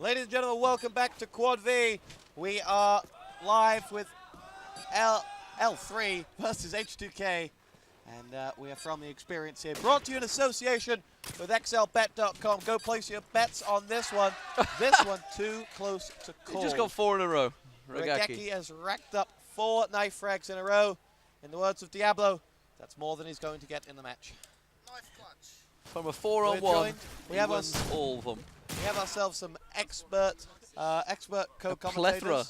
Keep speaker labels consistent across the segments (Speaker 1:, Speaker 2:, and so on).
Speaker 1: Ladies and gentlemen, welcome back to Quad V. We are live with L3 versus H2K, and we are from the experience here. Brought to you in association with XLBet.com. Go place your bets on this one. This one too close to call.
Speaker 2: He just got 4 in a row.
Speaker 1: Regeki has racked up 4 knife frags in a row. In the words of Diablo, that's more than he's going to get in the match.
Speaker 3: Knife clutch.
Speaker 2: From a 4-on-1,
Speaker 1: we have
Speaker 2: all of them.
Speaker 1: We have ourselves some expert co-commentators.
Speaker 2: Plethora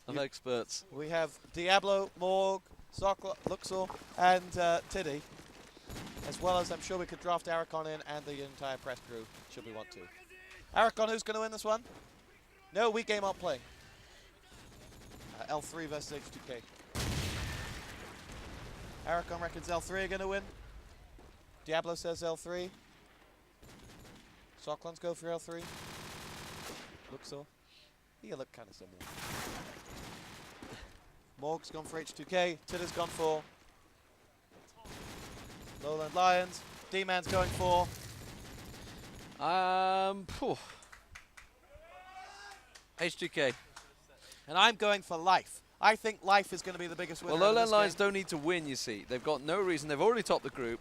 Speaker 2: of experts.
Speaker 1: We have Diablo, Morg, Sokla, Luxor, and Tiddy, as well as I'm sure we could draft Aracon in and the entire press crew, should we want to. Aracon, who's going to win this one? No, we game aren't playing. L3 versus H2K. Aracon reckons L3 are going to win. Diablo says L3. Socklans go for L3. Luxor. You look kind of similar. Morg's gone for H2K. Tiddy's gone for LowLandLions. D-Man's going for
Speaker 2: H2K.
Speaker 1: And I'm going for Life. I think Life is going to be the biggest winner.
Speaker 2: Well, LowLandLions don't need to win, you see. They've got no reason. They've already topped the group.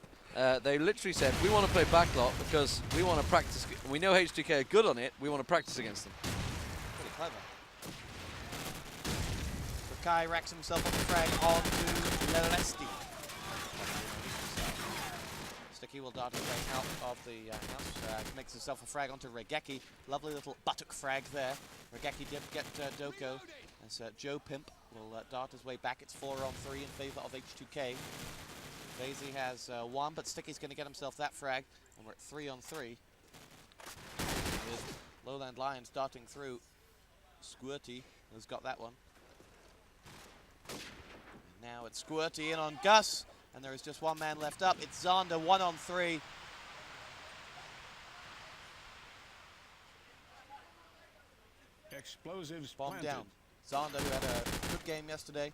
Speaker 2: They literally said, we want to play backlot because we want to practice. We know H2K are good on it. We want to practice against them.
Speaker 1: Pretty clever. Rakai racks himself on the frag onto Lelesti. Sticky will dart his way out of the house. Makes himself a frag onto Regeki. Lovely little buttock frag there. Regeki did get Doko. As Joe Pimp will dart his way back. It's 4-on-3 in favor of H2K. Daisy has 1, but Sticky's going to get himself that frag, and we're at 3-on-3. With LowLandLions darting through. Squirty has got that one. And now it's Squirty in on Gus, and there is just one man left up. It's Zander, 1-on-3.
Speaker 4: Explosives
Speaker 1: Bomb
Speaker 4: planted.
Speaker 1: down. Zander, who had a good game yesterday.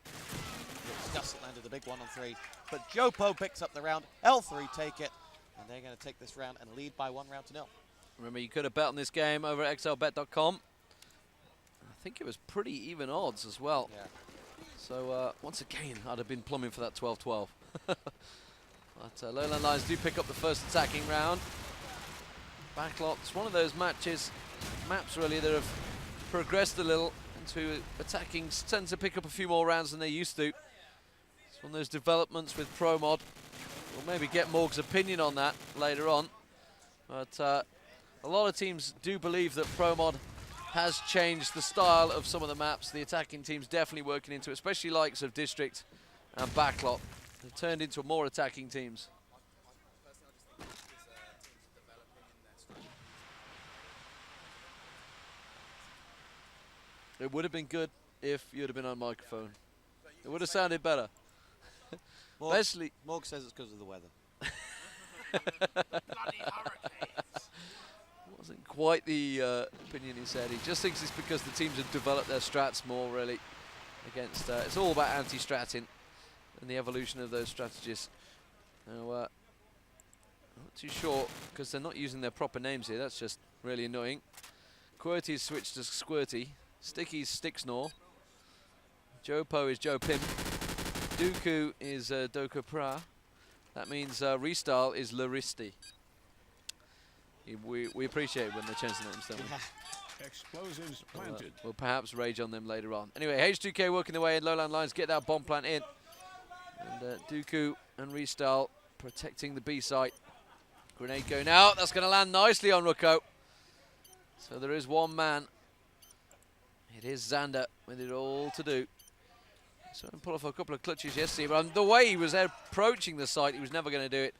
Speaker 1: It's Gus that landed the big 1-on-3. But Jopo picks up the round. L3 take it. And they're going to take this round and lead by 1-0.
Speaker 2: Remember, you could have bet on this game over at XLBet.com. I think it was pretty even odds as well.
Speaker 1: Yeah.
Speaker 2: So, once again, I'd have been plumbing for that 12-12. But LowLandLions do pick up the first attacking round. Backlot, it's one of those maps really that have progressed a little into attacking, tend to pick up a few more rounds than they used to. It's one of those developments with Pro Mod. We'll maybe get Morg's opinion on that later on. But a lot of teams do believe that Pro Mod has changed the style of some of the maps. The attacking team's definitely working into it, especially likes of District and Backlot. They've turned into more attacking teams. It would have been good if you'd have been on microphone. It would have sounded better.
Speaker 1: Morg says it's because of the weather.
Speaker 3: Bloody hurricanes.
Speaker 2: Wasn't quite the opinion he said. He just thinks it's because the teams have developed their strats more, really. Against it's all about anti-stratting and the evolution of those strategies. Now, not too sure because they're not using their proper names here. That's just really annoying. QWERTY's switched to Squirty. Sticky's Sticksnore. Jopo is Joe Pimp. Dooku is Doko Pra. That means Restyle is Laristi. We appreciate when they change the names, don't we?
Speaker 4: Explosives planted.
Speaker 2: We'll perhaps rage on them later on. Anyway, H2K working their way in. LowLandLions get that bomb plant in. And Dooku and Restyle protecting the B site. Grenade going out. That's going to land nicely on Ruko. So there is one man. It is Xander with it all to do. So he pulled off a couple of clutches yesterday, but the way he was approaching the site, he was never going to do it.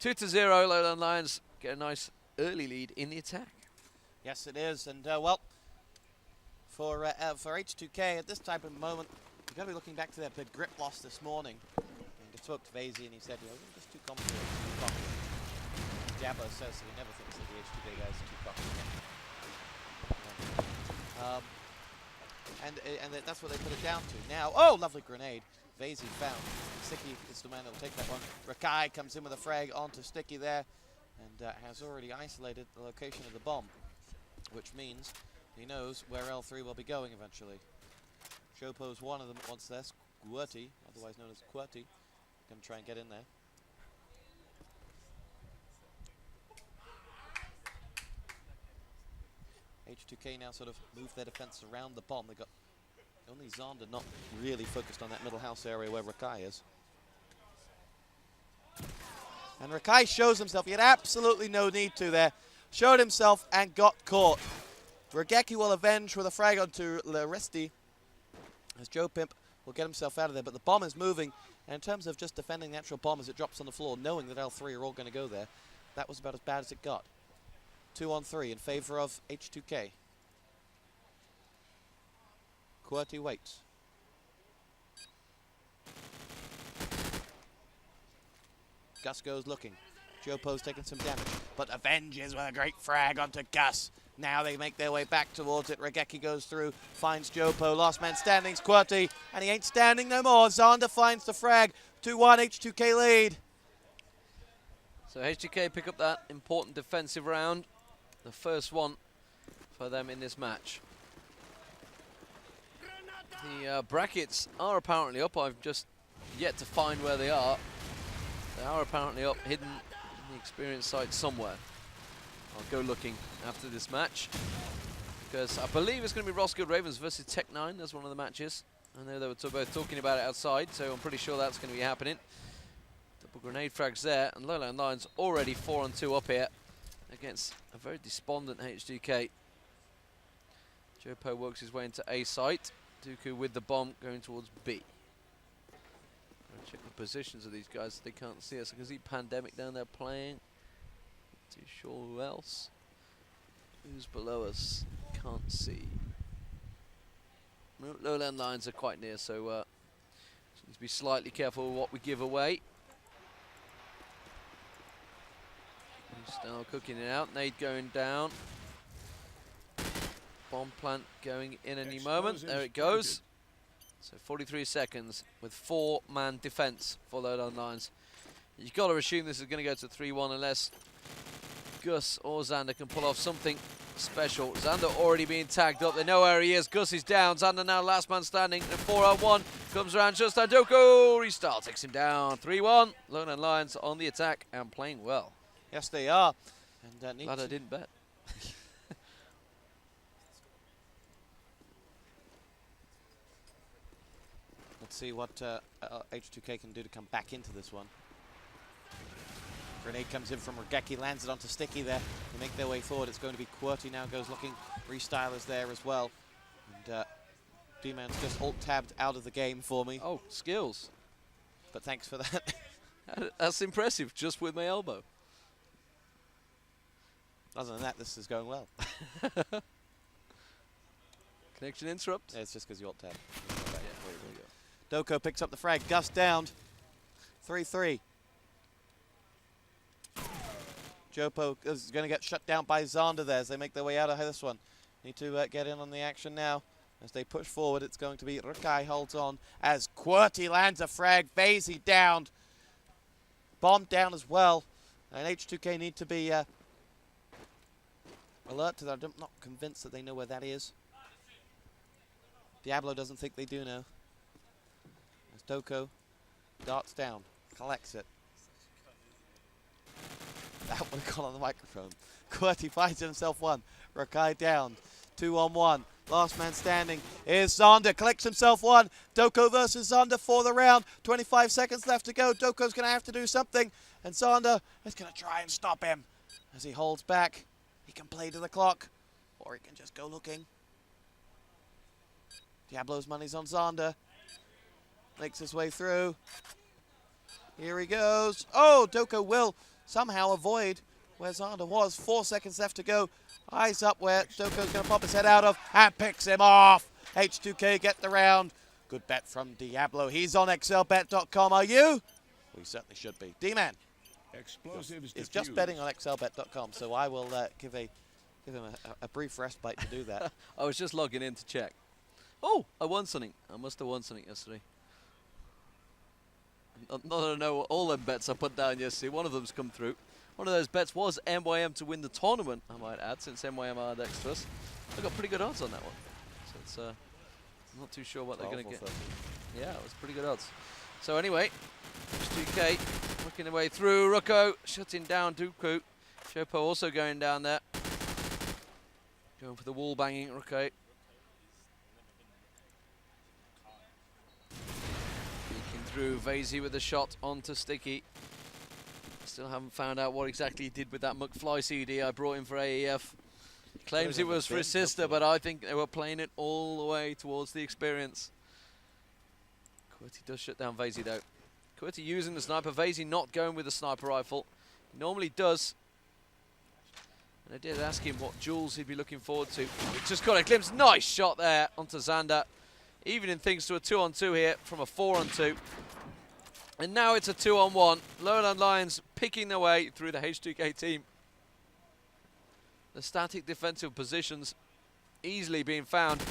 Speaker 2: 2-0, LowLandLions get a nice early lead in the attack.
Speaker 1: Yes, it is. And, well, for H2K at this type of moment, you've got to be looking back to their big grip loss this morning. And I spoke to Vazy and he said, we're just too confident. Diablo says that he never thinks that the H2K guys are too confident. And that's what they put it down to. Now, oh, lovely grenade. Vazy found. Sticky is the man that will take that one. Rakai comes in with a frag onto Sticky there and has already isolated the location of the bomb. which means he knows where L3 will be going eventually. Chopo's one of them once there. Squirty, otherwise known as Quirty, going to try and get in there. H2K now sort of move their defense around the bomb. They got only Zander not really focused on that middle house area where Rakai is. And Rakai shows himself. He had absolutely no need to there. Showed himself and got caught. Regeki will avenge with a frag onto Laristi as Joe Pimp will get himself out of there. But the bomb is moving. And in terms of just defending the actual bomb as it drops on the floor, knowing that L3 are all going to go there, that was about as bad as it got. 2-on-3 in favor of H2K. QWERTY waits. Gus goes looking. Jopo's taking some damage, but avenges with a great frag onto Gus. Now they make their way back towards it. Regeki goes through, finds Jopo. Last man standing's QWERTY, and he ain't standing no more. Zander finds the frag. 2-1 H2K lead.
Speaker 2: So H2K pick up that important defensive round. The first one for them in this match. The brackets are apparently up. I've just yet to find where they are. They are apparently up, hidden in the experience site somewhere. I'll go looking after this match, because I believe it's going to be Roskilde Ravens versus TEX08 as one of the matches. I know they were both talking about it outside, so I'm pretty sure that's going to be happening. Double grenade frags there, and LowLandLions already 4-on-2 up here against a very despondent H2K. Jopo works his way into A site. Dooku with the bomb going towards B. Check the positions of these guys so they can't see us. I can see Pandemic down there playing. Not too sure who else. Who's below us? Can't see. LowLandLions are quite near, so need to be slightly careful with what we give away. Style cooking it out. Nade going down. Bomb plant going in any moment. There it goes. So 43 seconds with 4-man defense for LowLandLions. You've got to assume this is going to go to 3-1 unless Gus or Zander can pull off something special. Zander already being tagged up. They know where he is. Gus is down. Zander now last man standing. The 4-on-1 comes around just down. Doko restart takes him down. 3-1. LowLandLions on the attack and playing well.
Speaker 1: Yes, they are. And
Speaker 2: Glad I didn't bet.
Speaker 1: Let's see what H2K can do to come back into this one. Grenade comes in from Regeki, lands it onto Sticky there. They make their way forward. It's going to be QWERTY now goes looking. Restyle is there as well. And D-Man's just alt-tabbed out of the game for me.
Speaker 2: Oh, skills.
Speaker 1: But thanks for that.
Speaker 2: That's impressive, just with my elbow.
Speaker 1: Other than that, this is going well.
Speaker 2: Connection interrupt?
Speaker 1: Yeah, it's just because you alt-tabbed. Doko picks up the frag. Gus downed. 3-3. Jopo is going to get shut down by Zander there as they make their way out of this one. Need to get in on the action now. As they push forward, it's going to be Rakai holds on as QWERTY lands a frag. Vasey downed. Bomb down as well. And H2K need to be alert to that. I'm not convinced that they know where that is. Diablo doesn't think they do know. As Doko darts down, collects it. That would have gone on the microphone. QWERTY finds himself one. Rakai down. 2-on-1. Last man standing is Zander. Collects himself one. Doko versus Zander for the round. 25 seconds left to go. Doko's going to have to do something. And Zander is going to try and stop him. As he holds back, he can play to the clock. Or he can just go looking. Diablo's money's on Zander. Makes his way through. Here he goes. Oh, Doko will somehow avoid where Zander was. 4 seconds left to go. Eyes up where Doko's going to pop his head out of and picks him off. H2K get the round. Good bet from Diablo. He's on xlbet.com. Are you? We certainly should be. D-Man is just betting on xlbet.com, so I will give him a brief respite to do that.
Speaker 2: I was just logging in to check. Oh, I won something. I must have won something yesterday. Not that I know all them bets I put down yesterday. One of them's come through. One of those bets was MYM to win the tournament, I might add, since MYM are next to us. I got pretty good odds on that one. So it's I'm not too sure what they're going to get. Yeah, it was pretty good odds. So anyway, H2K working their way through. Rucko shutting down Dooku. Chopo also going down there. Going for the wall banging, Rucko. Peeking through, Vasey with a shot onto Sticky. Still haven't found out what exactly he did with that McFly CD I brought in for AEF. Claims it was for his sister, but I think they were playing it all the way towards the experience. QWERTY does shut down Vasey though. QWERTY using the sniper, Vasey not going with the sniper rifle. He normally does. And I did ask him what jewels he'd be looking forward to. We just got a glimpse, nice shot there onto Xander. Evening things to a 2-on-2 here from a 4-on-2. And now it's a 2-on-1. LowLandLions picking their way through the H2K team. The static defensive positions easily being found.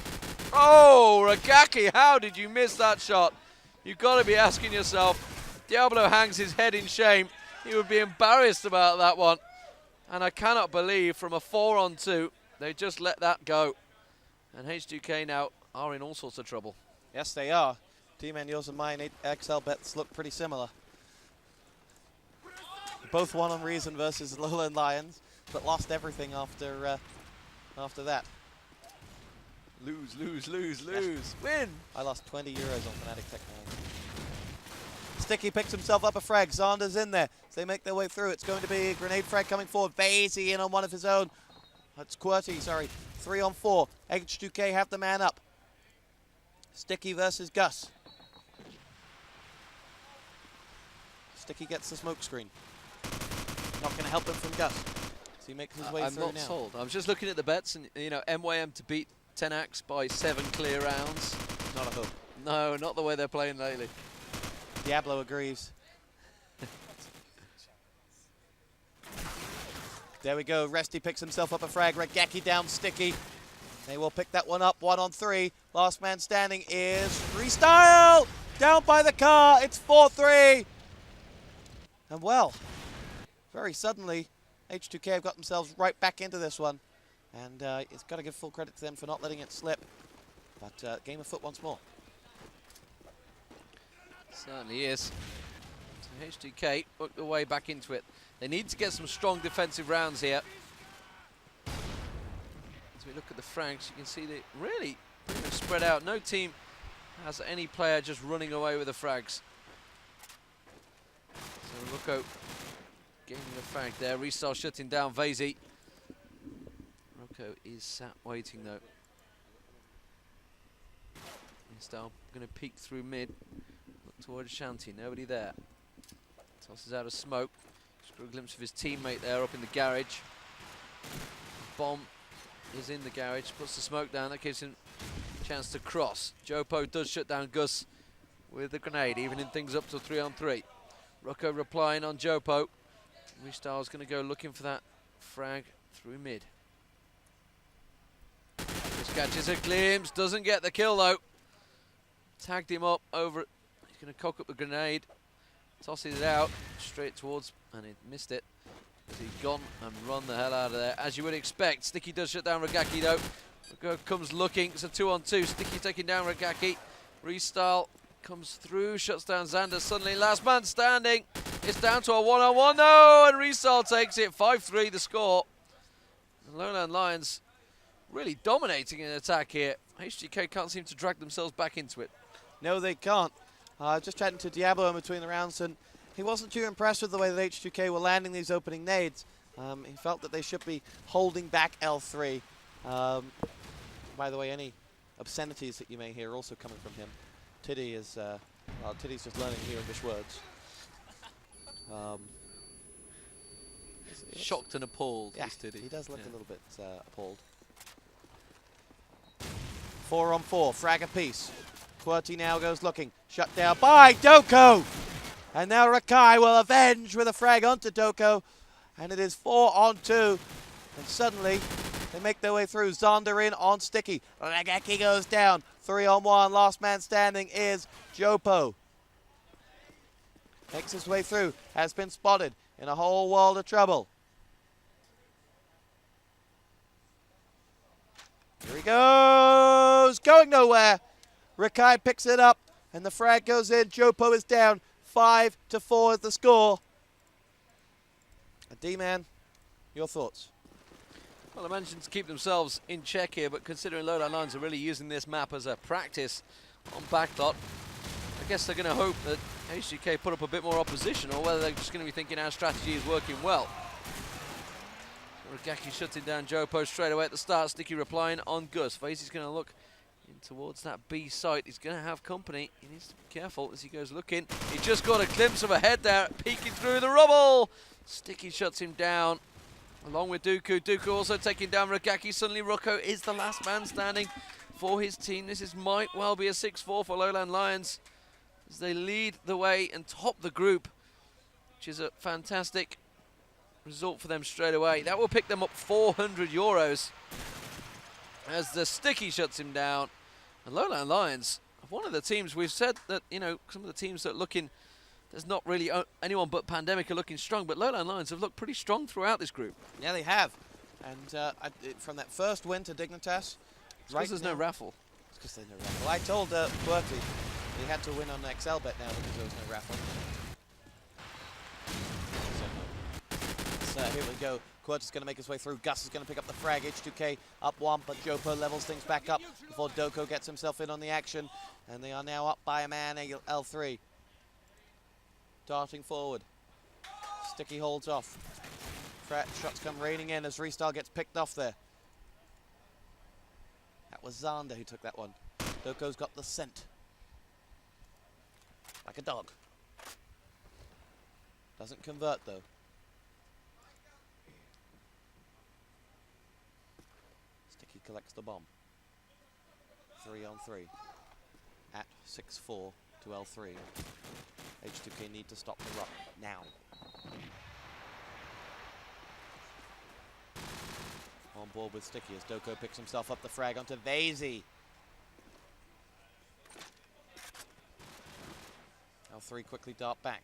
Speaker 2: Oh, Ragaki, how did you miss that shot? You've got to be asking yourself. Diablo hangs his head in shame. He would be embarrassed about that one. And I cannot believe from a 4-on-2, they just let that go. And H2K now are in all sorts of trouble.
Speaker 1: Yes, they are. Team and yours and mine XL bets look pretty similar. Both won on Reason versus LowLandLions, but lost everything after that.
Speaker 2: Lose, lose, lose, lose. Win!
Speaker 1: I lost 20 euros on Fnatic Technology. Sticky picks himself up a frag. Xander's in there. As they make their way through, it's going to be a grenade frag coming forward. Vasey in on one of his own. That's QWERTY, sorry. 3-on-4. H2K have the man up. Sticky versus Gus. Sticky gets the smoke screen. Not going to help him from Gus. So he makes his way through now.
Speaker 2: I'm not sold. I'm just looking at the bets, and you know, MYM to beat 10X by 7 clear rounds.
Speaker 1: Not a hope.
Speaker 2: No, not the way they're playing lately.
Speaker 1: Diablo agrees. There we go. Resty picks himself up a frag. Rageki down Sticky. They will pick that one up. 1-on-3. Last man standing is Freestyle! Down by the car. It's 4-3. And well, very suddenly, H2K have got themselves right back into this one. And it's got to give full credit to them for not letting it slip. But game of foot once more.
Speaker 2: Certainly is. So H2K work their way back into it. They need to get some strong defensive rounds here. As we look at the frags, you can see they really pretty much spread out. No team has any player just running away with the frags. So Rucko getting the frag there. Restyle shutting down Vasey. Rucko is sat waiting though. Restyle going to peek through mid. Look towards Shanty. Nobody there. Tosses out of smoke. Just got a glimpse of his teammate there up in the garage. Bomb is in the garage. Puts the smoke down. That gives him a chance to cross. Jopo does shut down Gus with the grenade, evening things up to 3-on-3. Rucko replying on Jopo. Restyle's going to go looking for that frag through mid. Just catches a glimpse. Doesn't get the kill though. Tagged him up over it. He's going to cock up the grenade. Tosses it out straight towards, and he missed it. He's gone and run the hell out of there, as you would expect. Sticky does shut down Ragaki though. Rucko comes looking. It's a 2-on-2. Sticky taking down Ragaki. Restyle comes through, shuts down Xander. Suddenly, last man standing. It's down to a 1-on-1 though, and Restyle takes it. 5-3 the score. And LowLandLions really dominating in attack here. H2K can't seem to drag themselves back into it.
Speaker 1: No, they can't. Just chatting to Diablo in between the rounds, and he wasn't too impressed with the way that H2K were landing these opening nades. He felt that they should be holding back L3. By the way, any obscenities that you may hear are also coming from him. Tiddy is, well, Tiddy's just learning new English words.
Speaker 2: Shocked and appalled,
Speaker 1: yeah,
Speaker 2: is Tiddy.
Speaker 1: He does look a little bit appalled. 4-on-4, frag apiece. QWERTY now goes looking. Shut down by Doko! And now Rakai will avenge with a frag onto Doko. And it is 4-on-2. And suddenly, they make their way through. Xander in on Sticky. Rageki goes down. 3-on-1. Last man standing is Jopo. Makes his way through. Has been spotted. in a whole world of trouble. Here he goes, going nowhere. Rakai picks it up, and the frag goes in. Jopo is down. 5-4 is the score. D-Man, your thoughts?
Speaker 2: Well, I mentioned to keep themselves in check here, but considering LowLandLions are really using this map as a practice on backlot, I guess they're going to hope that H2K put up a bit more opposition, or whether they're just going to be thinking our strategy is working well. Regaki shutting down Jopo straight away at the start. Sticky replying on Gus. Vasey's going to look in towards that B site. He's going to have company. He needs to be careful as he goes looking. He just got a glimpse of a head there, peeking through the rubble. Sticky shuts him down, along with Dooku. Dooku also taking down Regaki. Suddenly Rocco is the last man standing for his team. This might well be a 6-4 for LowLandLions as they lead the way and top the group, which is a fantastic result for them straight away. That will pick them up €400 as the Sticky shuts him down. And LowLandLions, one of the teams, we've said that, you know, some of the teams that are looking, there's not really anyone but Pandemic are looking strong, but LowLandLions have looked pretty strong throughout this group.
Speaker 1: Yeah, they have. And from that first win to Dignitas,
Speaker 2: Because there's no raffle.
Speaker 1: It's because there's no raffle. I told Bertie he had to win on XL bet now because there was no raffle. So here we go. Quirt's going to make his way through. Gus is going to pick up the frag. H2K up one, but Jopo levels things back up before Doko gets himself in on the action. And they are now up by a man, L3. Darting forward. Sticky holds off. Shots come raining in as Restyle gets picked off there. That was Xander who took that one. Doko's got the scent. Like a dog. Doesn't convert though. Sticky collects the bomb. 3 on 3. At 6-4 to L3. H2K need to stop the ruck now. On board with Sticky as Doko picks himself up the frag onto Vasey. L3 quickly dart back.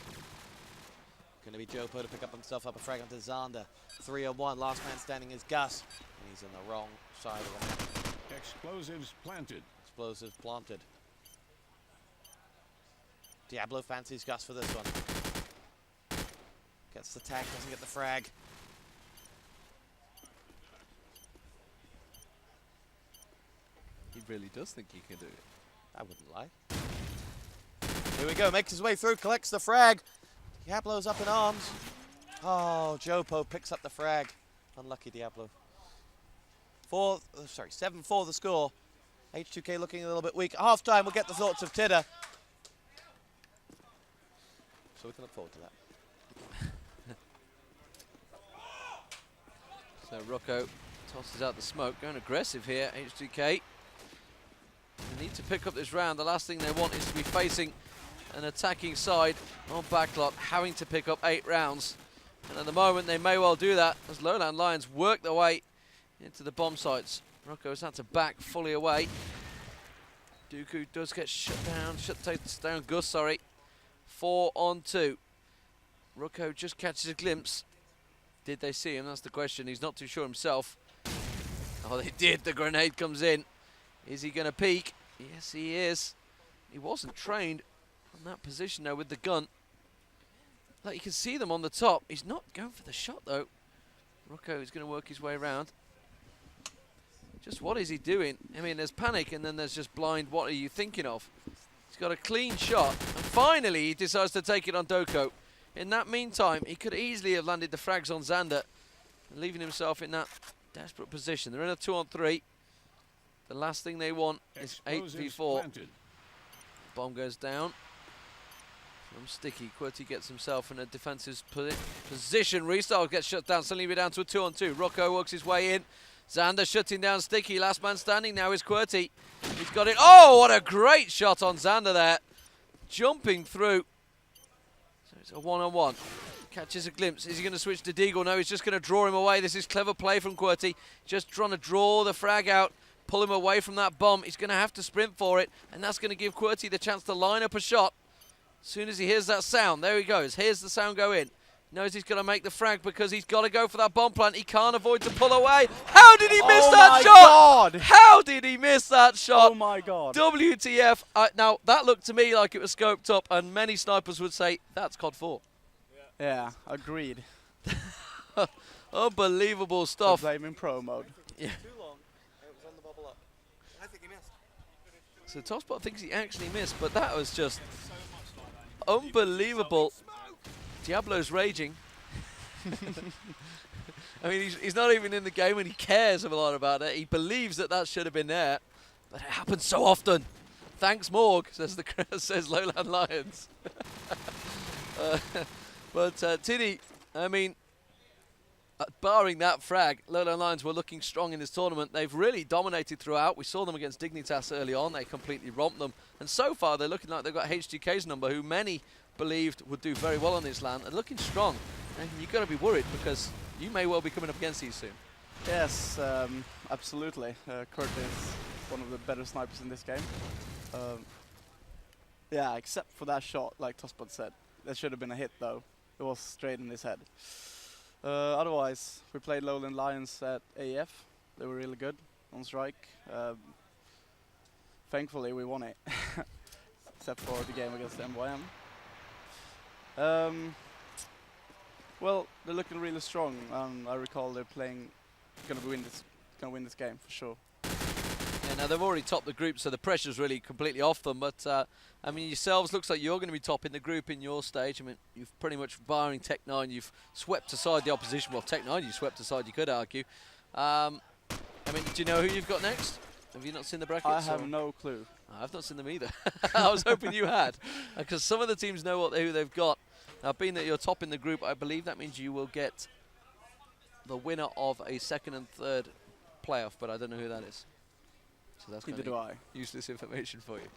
Speaker 1: Going to be Jopo to pick up himself up a frag onto Xander. 3 on 1. Last man standing is Gus. And he's on the wrong side of the map.
Speaker 4: Explosives planted.
Speaker 1: Explosives planted. Diablo fancies Gus for this one. Gets the tag, doesn't get the frag.
Speaker 2: He really does think he can do it.
Speaker 1: I wouldn't lie. Here we go, makes his way through, collects the frag. Diablo's up in arms. Oh, Jopo picks up the frag. Unlucky Diablo. 7-4 the score. H2K looking a little bit weak. At half time, we'll get the thoughts of Tidder. So we can look forward to that.
Speaker 2: So Rocco tosses out the smoke, going aggressive here, H2K. They need to pick up this round. The last thing they want is to be facing an attacking side on backlot, having to pick up 8 rounds. And at the moment, they may well do that as LowLandLions work their way into the bomb sites. Rocco's had to back fully away. Dooku does get takes down Gus, sorry. 4 on 2. Rocco just catches a glimpse. Did they see him? That's the question. He's not too sure himself. Oh, they did. The grenade comes in. Is he going to peek? Yes, he is. He wasn't trained on that position, though, with the gun. Like, you can see them on the top. He's not going for the shot, though. Rocco is going to work his way around. Just what is he doing? I mean, there's panic, and then there's just blind, what are you thinking of? He's got a clean shot, and finally he decides to take it on Doko. In that meantime, he could easily have landed the frags on Xander, leaving himself in that desperate position. They're in a 2 on 3. The last thing they want is 8v4. Bomb goes down from Sticky. Quirty gets himself in a defensive position. Restyle gets shut down. Suddenly we're down to a 2 on 2. Rocco works his way in. Xander shutting down Sticky. Last man standing now is Quirty. He's got it. Oh, what a great shot on Xander there. Jumping through. So it's a 1 on 1. Catches a glimpse. Is he going to switch to Deagle? No, he's just going to draw him away. This is clever play from Quirty. Just trying to draw the frag out. Pull him away from that bomb. He's going to have to sprint for it. And that's going to give Quirty the chance to line up a shot. As soon as he hears that sound, there he goes. Here's the sound go in. Knows he's going to make the frag because he's got to go for that bomb plant. He can't avoid to pull away. How did he miss that shot?
Speaker 5: God.
Speaker 2: How did he miss that shot?
Speaker 5: Oh my god.
Speaker 2: WTF. Now, that looked to me like it was scoped up, and many snipers would say, that's COD4.
Speaker 5: Yeah, agreed.
Speaker 2: Unbelievable stuff.
Speaker 5: Blame in pro mode.
Speaker 2: Yeah.
Speaker 1: Too long. It was on the bubble up. I think he missed.
Speaker 2: So Tosspot thinks he actually missed, but that was just unbelievable. Diablo's raging. I mean, he's not even in the game and he cares a lot about it. He believes that that should have been there, but it happens so often. Thanks, Morg, says says Lowland Lions. But Tiddy, I mean, barring that frag, Lowland Lions were looking strong in this tournament. They've really dominated throughout. We saw them against Dignitas early on. They completely romped them. And so far, they're looking like they've got H2K's number, who many believed would do very well on this land, and looking strong. And you've got to be worried because you may well be coming up against these soon.
Speaker 5: Yes, absolutely. Kurt is one of the better snipers in this game. Yeah, except for that shot, like Tosspot said. That should have been a hit, though. It was straight in his head. Otherwise, we played Lowland Lions at AEF. They were really good on strike. Thankfully, we won it, except for the game against MYM. Well, they're looking really strong. I recall they're gonna win this game for sure.
Speaker 2: Yeah, now they've already topped the group, so the pressure's really completely off them. But I mean, yourselves looks like you're going to be topping the group in your stage. I mean, you've pretty much, barring Tech9, you've swept aside the opposition. Well, Tech9 you swept aside, you could argue. I mean, do you know who you've got next? Have you not seen the brackets?
Speaker 5: I have no clue.
Speaker 2: I've not seen them either. I was hoping you had, because some of the teams know who they've got. Now, being that you're top in the group, I believe that means you will get the winner of a second and third playoff, but I don't know who that is. So that's
Speaker 5: Neither do I.
Speaker 2: Useless information for you.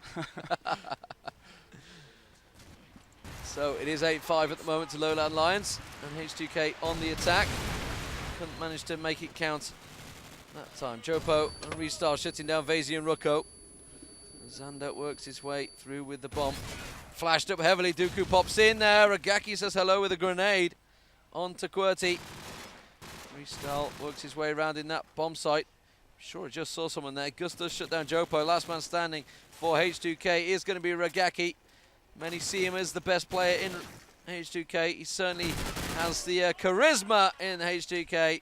Speaker 2: So it is 8-5 at the moment to Lowland Lions, and H2K on the attack. Couldn't manage to make it count that time. Jopo and Restar shutting down Vazy and Rucko. Xander works his way through with the bomb. Flashed up heavily, Dooku pops in there. Ragaki says hello with a grenade on to QWERTY. Restar works his way around in that bomb site. Sure, I just saw someone there. Gus does shut down Jopo. Last man standing for H2K is going to be Ragaki. Many see him as the best player in H2K. He certainly has the charisma in H2K.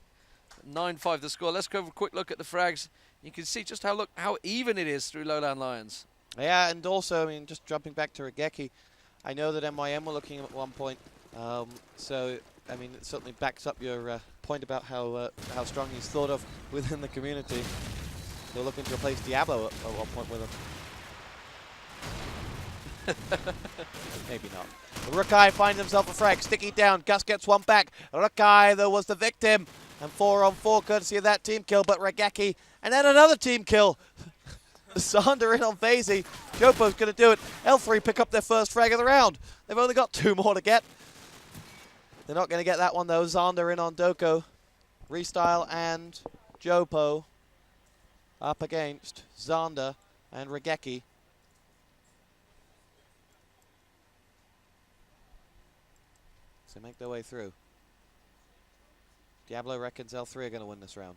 Speaker 2: 9-5 the score. Let's go for a quick look at the frags. You can see just how even it is through Lowland Lions.
Speaker 1: Yeah, and also, I mean, just jumping back to Rageki, I know that MYM were looking at one point, so, I mean, it certainly backs up your point about how strong he's thought of within the community. They're looking to replace Diablo at one point with him. Maybe not. Rukai finds himself a frag, sticky down, Gus gets one back. Rukai, though, was the victim, and 4-on-4 courtesy of that team kill, but Rageki, and then another team kill. Xander in on Vazy. Jopo's going to do it. L3 pick up their first frag of the round. They've only got 2 more to get. They're not going to get that one, though. Xander in on Doko. Restyle and Jopo up against Xander and Rageki. So make their way through. Diablo reckons L3 are going to win this round.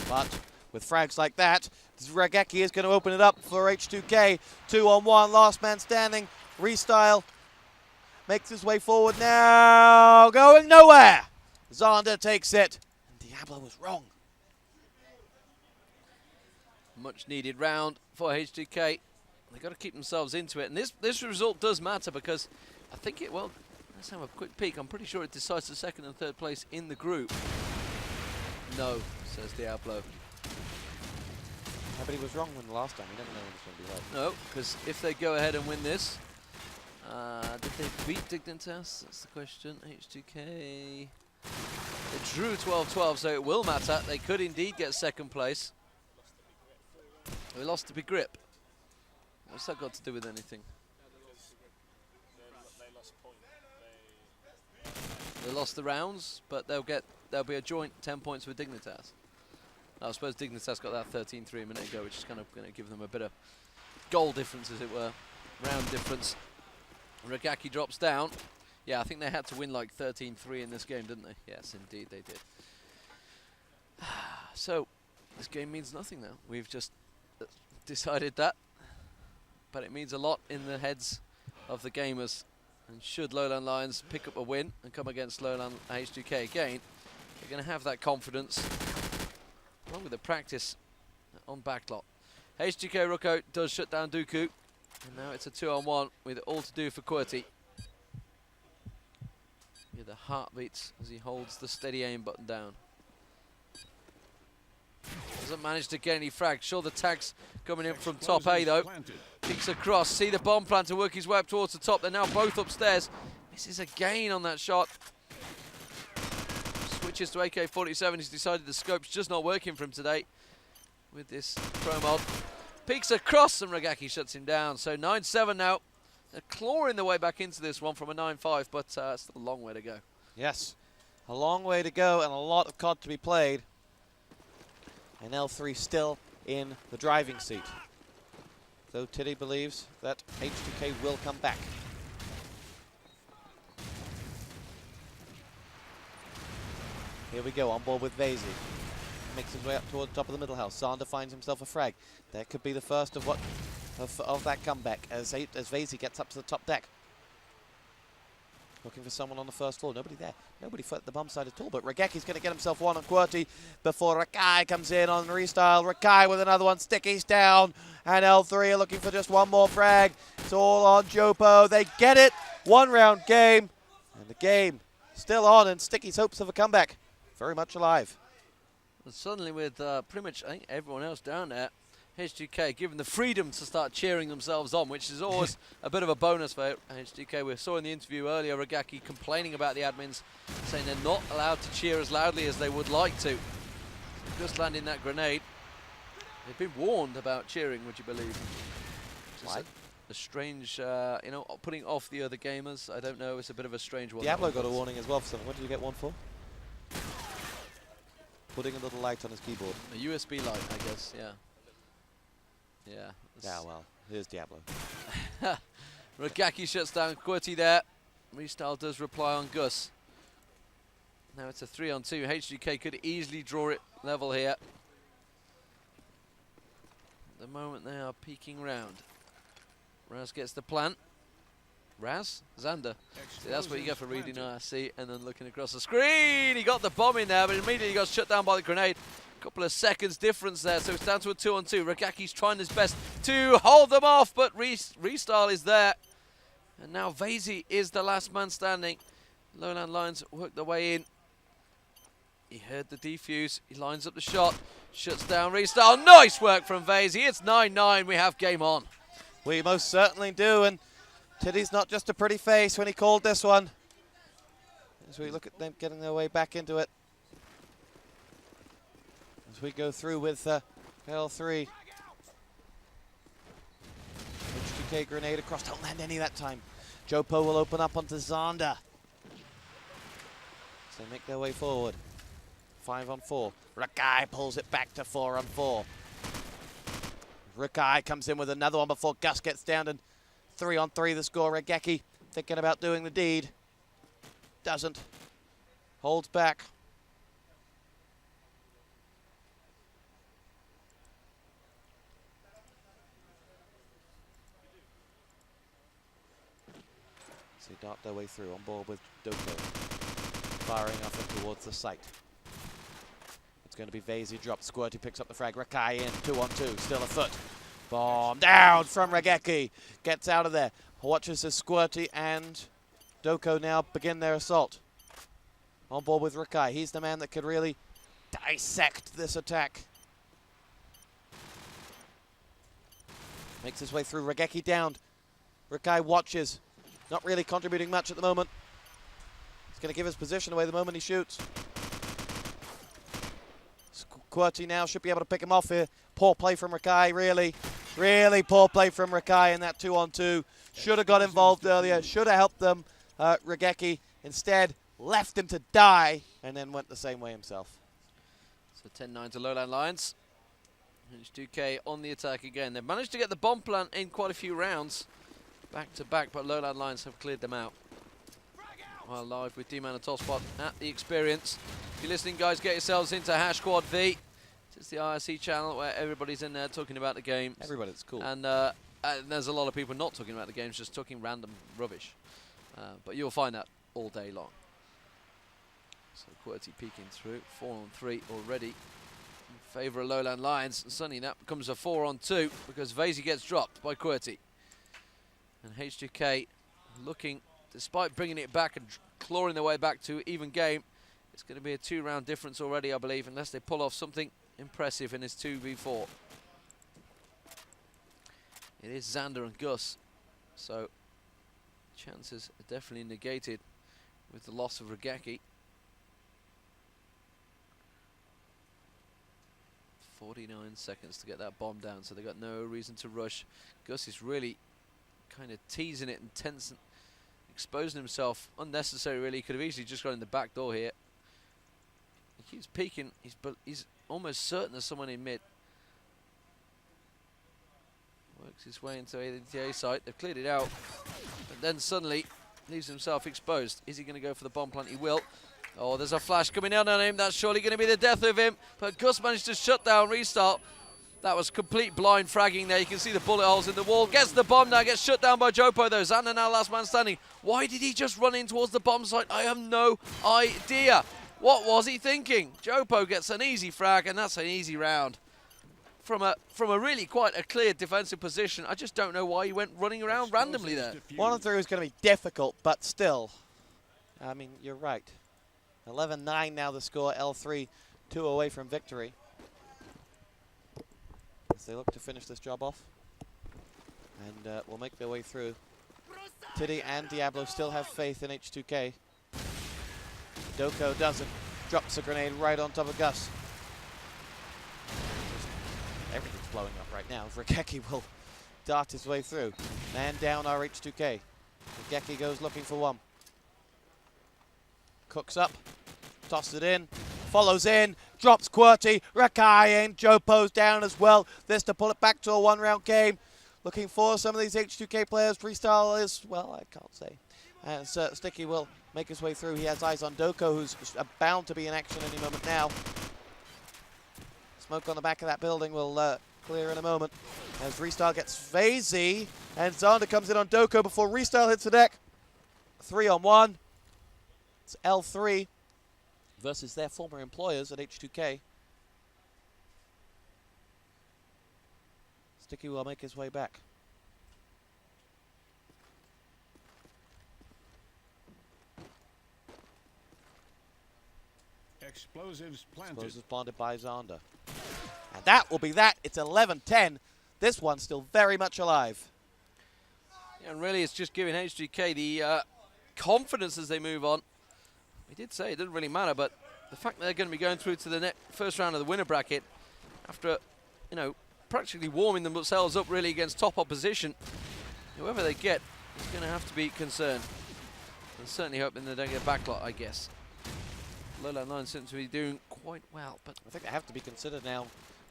Speaker 1: But with frags like that, Rageki is going to open it up for H2K. 2-on-1, last man standing. Restyle makes his way forward now, going nowhere. Xander takes it, and Diablo was wrong.
Speaker 2: Much needed round for H2K. They've got to keep themselves into it, and this result does matter because I think it, well, let's have a quick peek. I'm pretty sure it decides the second and third place in the group. No, says Diablo.
Speaker 1: Yeah, but he was wrong when the last time. You never know when it's going to be right.
Speaker 2: No, because if they go ahead and win this, did they beat Dignitas? That's the question. H2K. They drew 12-12, so it will matter. They could indeed get second place. They lost to Big Grip. What's that got to do with anything? They lost the rounds, but there'll be a joint 10 points with Dignitas. I suppose Dignitas got that 13-3 a minute ago, which is kind of going to give them a bit of goal difference, as it were. round difference. Regaki drops down. Yeah, I think they had to win like 13-3 in this game, didn't they? Yes, indeed they did. So, this game means nothing now. We've just decided that. But it means a lot in the heads of the gamers. And should LowLandLions pick up a win and come against Lowland H2K again, they're going to have that confidence, along with the practice on backlot. H2K Rookout does shut down Dooku. And now it's a 2-on-1 with it all to do for QWERTY. Hear the heartbeats as he holds the steady aim button down. Doesn't manage to get any frags. Sure, the tags coming in from top A though. Peeks across, see the bomb planter work his way up towards the top. They're now both upstairs. Misses again on that shot. Switches to AK-47. He's decided the scope's just not working for him today with this pro mod. Peeks across and Regaki shuts him down. So 9-7 now. They're clawing their way back into this one from a 9-5, but still a long way to go.
Speaker 1: Yes, a long way to go and a lot of COD to be played. And L3 still in the driving seat. Though Tiddy believes that H2K will come back. Here we go, on board with Vazy. Makes his way up towards the top of the middle house. Zander finds himself a frag. That could be the first of what of that comeback as Vazy gets up to the top deck. Looking for someone on the first floor. Nobody there. Nobody at the bomb side at all. But Regeki's going to get himself one on QWERTY before Rakai comes in on restyle. Rakai with another one. Sticky's down. And L3 are looking for just one more frag. It's all on Jopo. They get it. 1 round game. And the game still on. And Sticky's hopes of a comeback very much alive.
Speaker 2: And suddenly with pretty much I think everyone else down there, H2K given the freedom to start cheering themselves on, which is always a bit of a bonus for H2K. We saw in the interview earlier Regaki complaining about the admins, saying they're not allowed to cheer as loudly as they would like to. Just landing that grenade. They've been warned about cheering, would you believe? Just a strange, you know, putting off the other gamers. I don't know, it's a bit of a strange one.
Speaker 1: Diablo got a warning as well for something. What did you get one for? Putting a little light on his keyboard.
Speaker 2: A USB light, I guess, yeah. Yeah.
Speaker 1: Yeah, well, here's Diablo.
Speaker 2: Regaki shuts down QWERTY there. Restyle does reply on Gus. Now it's a 3-on-2. H2K could easily draw it level here. At the moment they are peeking round. Raz gets the plant. Raz? Zander. See, that's what you get for reading IRC and then looking across the screen. He got the bomb in there, but immediately got shut down by the grenade. Couple of seconds difference there, so it's down to a 2-on-2. Regaki's trying his best to hold them off, but Restyle is there. And now Vazy is the last man standing. LowLandLions work their way in. He heard the defuse. He lines up the shot. Shuts down Restyle. Nice work from Vazy. It's 9-9. We have game on.
Speaker 1: We most certainly do, and Tiddy's not just a pretty face when he called this one. As we look at them getting their way back into it. As we go through with L3. H2K grenade across, don't land any that time. Jopo will open up onto Zander. So they make their way forward. 5-on-4. Rakai pulls it back to 4-on-4. Rakai comes in with another one before Gus gets down, and 3-on-3 the score. Regeki thinking about doing the deed. Doesn't. Holds back. So they dart their way through, on board with Doko. Firing up and towards the site. It's going to be Vazy drop. QWERTY picks up the frag. Rakai in, 2-on-2, still afoot. Bomb down from Regeki. Gets out of there. Watches as QWERTY and Doko now begin their assault. On board with Rakai. He's the man that could really dissect this attack. Makes his way through. Regeki down. Rakai watches. Not really contributing much at the moment. He's going to give his position away the moment he shoots. QWERTY now should be able to pick him off here. Poor play from Rakai, really. Really poor play from Rakai in that 2-on-2. Should have got involved earlier. Should have helped them. Regeki instead left him to die and then went the same way himself.
Speaker 2: So 10-9 to LowLandLions. H2K on the attack again. They've managed to get the bomb plant in quite a few rounds. back to back, but Lowland Lions have cleared them out. Well, live with D-Man and Tosspot at the Experience. If you're listening, guys, get yourselves into #QuadV. It's the IRC channel where everybody's in there talking about the games.
Speaker 1: Everybody's cool.
Speaker 2: And there's a lot of people not talking about the games, just talking random rubbish. But you'll find that all day long. So QWERTY peeking through, 4-on-3 already in favour of Lowland Lions. And suddenly that becomes a 4-on-2 because Vasey gets dropped by QWERTY. And H2K looking, despite bringing it back and clawing their way back to even game, it's going to be a 2-round difference already, I believe, unless they pull off something impressive in this 2v4. It is Xander and Gus, so chances are definitely negated with the loss of Regeki. 49 seconds to get that bomb down, so they've got no reason to rush. Gus is really kind of teasing it and tensing, exposing himself unnecessary, really. He could have easily just gone in the back door here. He keeps peeking, he's almost certain there's someone in mid. Works his way into the A site, they've cleared it out, but then suddenly leaves himself exposed. Is he going to go for the bomb plant? He will. Oh, there's a flash coming down on him, that's surely going to be the death of him, but Gus managed to shut down Restart. That was complete blind fragging there. You can see the bullet holes in the wall. Gets the bomb now, gets shut down by Jopo though. Xander now last man standing. Why did he just run in towards the bomb site? I have no idea. What was he thinking? Jopo gets an easy frag, and that's an easy round. From a really quite a clear defensive position. I just don't know why he went running around randomly there.
Speaker 1: 1-3 was going to be difficult, but still, I mean, you're right. 11-9 now the score. L3 2 away from victory. As they look to finish this job off, and will make their way through. Tiddy and Diablo still have faith in H2K. Doko doesn't. Drops a grenade right on top of Gus. Everything's blowing up right now. Regeki will dart his way through. Man down our H2K. Regeki goes looking for one. Cooks up. Tosses it in. Follows in. Drops QWERTY. Rakai in. Jopo's down as well. This to pull it back to a 1-round game. Looking for some of these H2K players. Freestyle is, well, I can't say. And Sticky will make his way through. He has eyes on Doko, who's bound to be in action any moment now. Smoke on the back of that building will clear in a moment. As Restyle gets Vasey, and Xander comes in on Doko before Restyle hits the deck. 3-on-1. It's L3 versus their former employers at H2K. Sticky will make his way back.
Speaker 4: Explosives planted.
Speaker 1: Explosives planted by Xander. And that will be that. It's 11-10. This one's still very much alive.
Speaker 2: Yeah, and really it's just giving H2K the confidence as they move on. We did say it didn't really matter, but the fact that they're going to be going through to the first round of the winner bracket after, you know, practically warming themselves up really against top opposition, whoever they get is going to have to be concerned. And certainly hoping they don't get backlot, I guess. Lowland Lions seem to be doing quite well, but
Speaker 1: I think they have to be considered now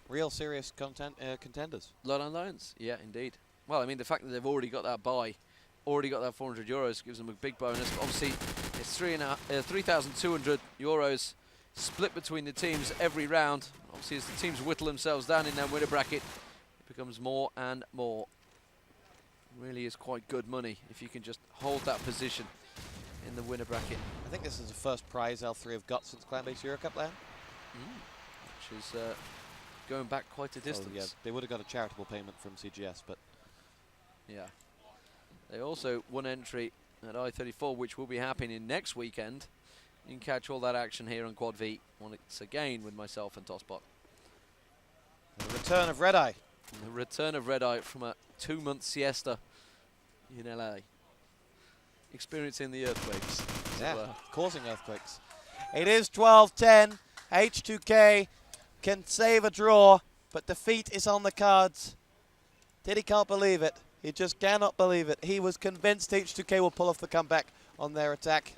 Speaker 1: real serious contenders.
Speaker 2: Lowland Lions, yeah, indeed. Well, I mean, the fact that they've already got that buy, already got that 400 euros, gives them a big bonus. But obviously, it's 3,200 euros split between the teams every round. Obviously, as the teams whittle themselves down in their winner bracket, it becomes more and more. Really is quite good money if you can just hold that position in the winner bracket.
Speaker 1: I think this is the first prize L3 have got since Clan-Based Euro Cup there.
Speaker 2: Which is going back quite a distance.
Speaker 1: Oh, yeah, they would have got a charitable payment from CGS, but
Speaker 2: yeah. They also won entry at I-34, which will be happening next weekend. You can catch all that action here on QuadV once again with myself and Tosspot.
Speaker 1: the return of Red Eye.
Speaker 2: And the return of Red Eye from a 2-month siesta in LA. Experiencing the earthquakes.
Speaker 1: Yeah, causing earthquakes. It is 12-10. H2K can save a draw, but defeat is on the cards. Diddy can't believe it. He just cannot believe it. He was convinced H2K will pull off the comeback on their attack.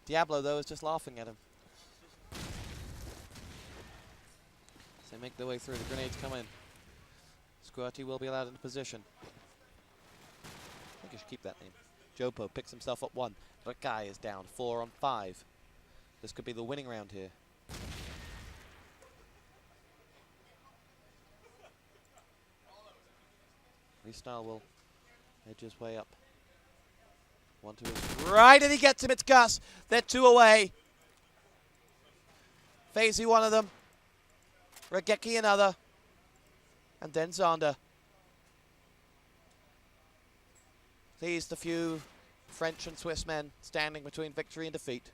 Speaker 1: Diablo, though, is just laughing at him. As they make their way through, the grenades come in. QWERTY will be allowed into position. you should keep that name. Jopo picks himself up 1. But Guy is down 4 on 5. This could be the winning round here. Restyle will edge his way up. 1 to his right, and he gets him. It's Gus. They're 2 away. Fazy one of them. Regeki another. And then Zander. These the few French and Swiss men standing between victory and defeat.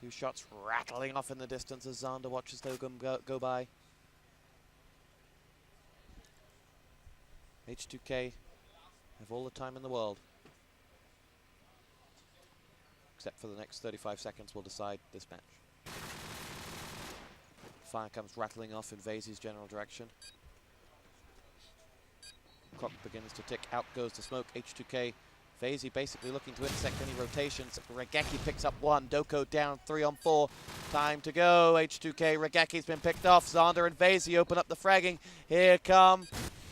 Speaker 1: Few shots rattling off in the distance as Zander watches Logum go by. H2K have all the time in the world. Except for the next 35 seconds will decide this match. Fire comes rattling off in Vazy's general direction. Clock begins to tick, out goes the smoke. H2K, Vazy basically looking to intersect any rotations. Regeki picks up 1, Doko down 3 on 4. Time to go, H2K, Regeki's been picked off. Zander and Vazy open up the fragging. Here come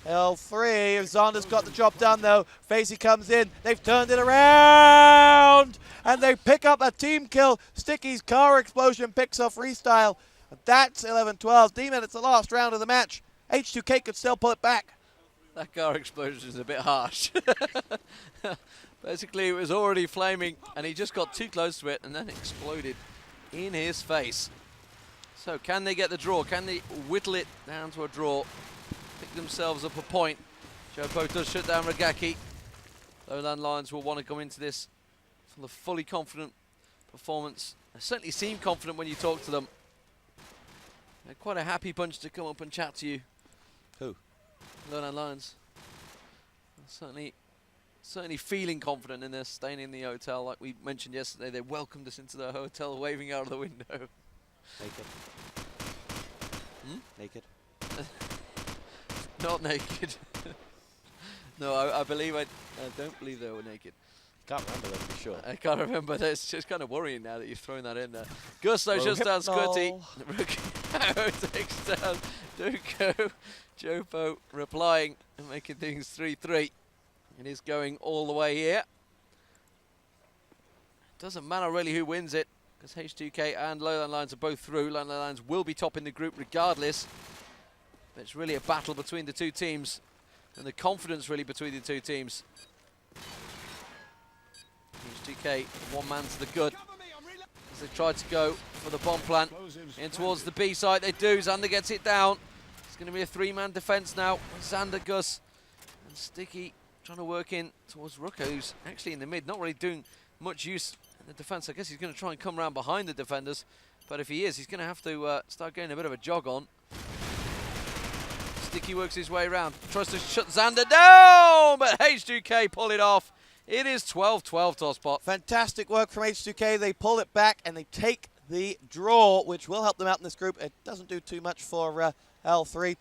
Speaker 1: L3. Zander's got the job done though. Vazy comes in, they've turned it around! And they pick up a team kill. Sticky's car explosion picks off Restyle. That's 11-12. D-Man, it's the last round of the match. H2K could still pull it back.
Speaker 2: That car explosion is a bit harsh. Basically, it was already flaming, and he just got too close to it, and then exploded in his face. So, can they get the draw? Can they whittle it down to a draw? Pick themselves up a point. Jopo does shut down Regeki. LowLandLions will want to go into this for a fully confident performance. They certainly seem confident when you talk to them. They're quite a happy bunch to come up and chat to you.
Speaker 1: Who?
Speaker 2: LowLandLions. Certainly feeling confident in their staying in the hotel. Like we mentioned yesterday, they welcomed us into the hotel, waving out of the window.
Speaker 1: Naked.
Speaker 2: Hmm?
Speaker 1: Naked.
Speaker 2: Not naked. No, I believe I don't believe they were naked.
Speaker 1: Can't remember though, to be sure.
Speaker 2: I can't remember. It's just kind of worrying now that you've thrown that in there. Gusto just down Squirty. Takes down Duko. Jopo replying and making things 3-3. It is going all the way here. Doesn't matter really who wins it, because H2K and LowLandLions are both through. LowLandLions will be topping the group regardless. But it's really a battle between the two teams, and the confidence really between the two teams. H2K, 1 man to the good, as they try to go for the bomb plant in towards the B side. They do. Zander gets it down. It's going to be a 3-man defense now. Zander, Gus, and Sticky trying to work in towards Rucka, who's actually in the mid, not really doing much use in the defense. I guess he's going to try and come around behind the defenders, but if he is, he's going to have to start getting a bit of a jog on. Sticky works his way around, tries to shut Zander down, but H2K pull it off. It is 12-12 Tosspot.
Speaker 1: Fantastic work from H2K. They pull it back and they take the draw, which will help them out in this group. It doesn't do too much for L3.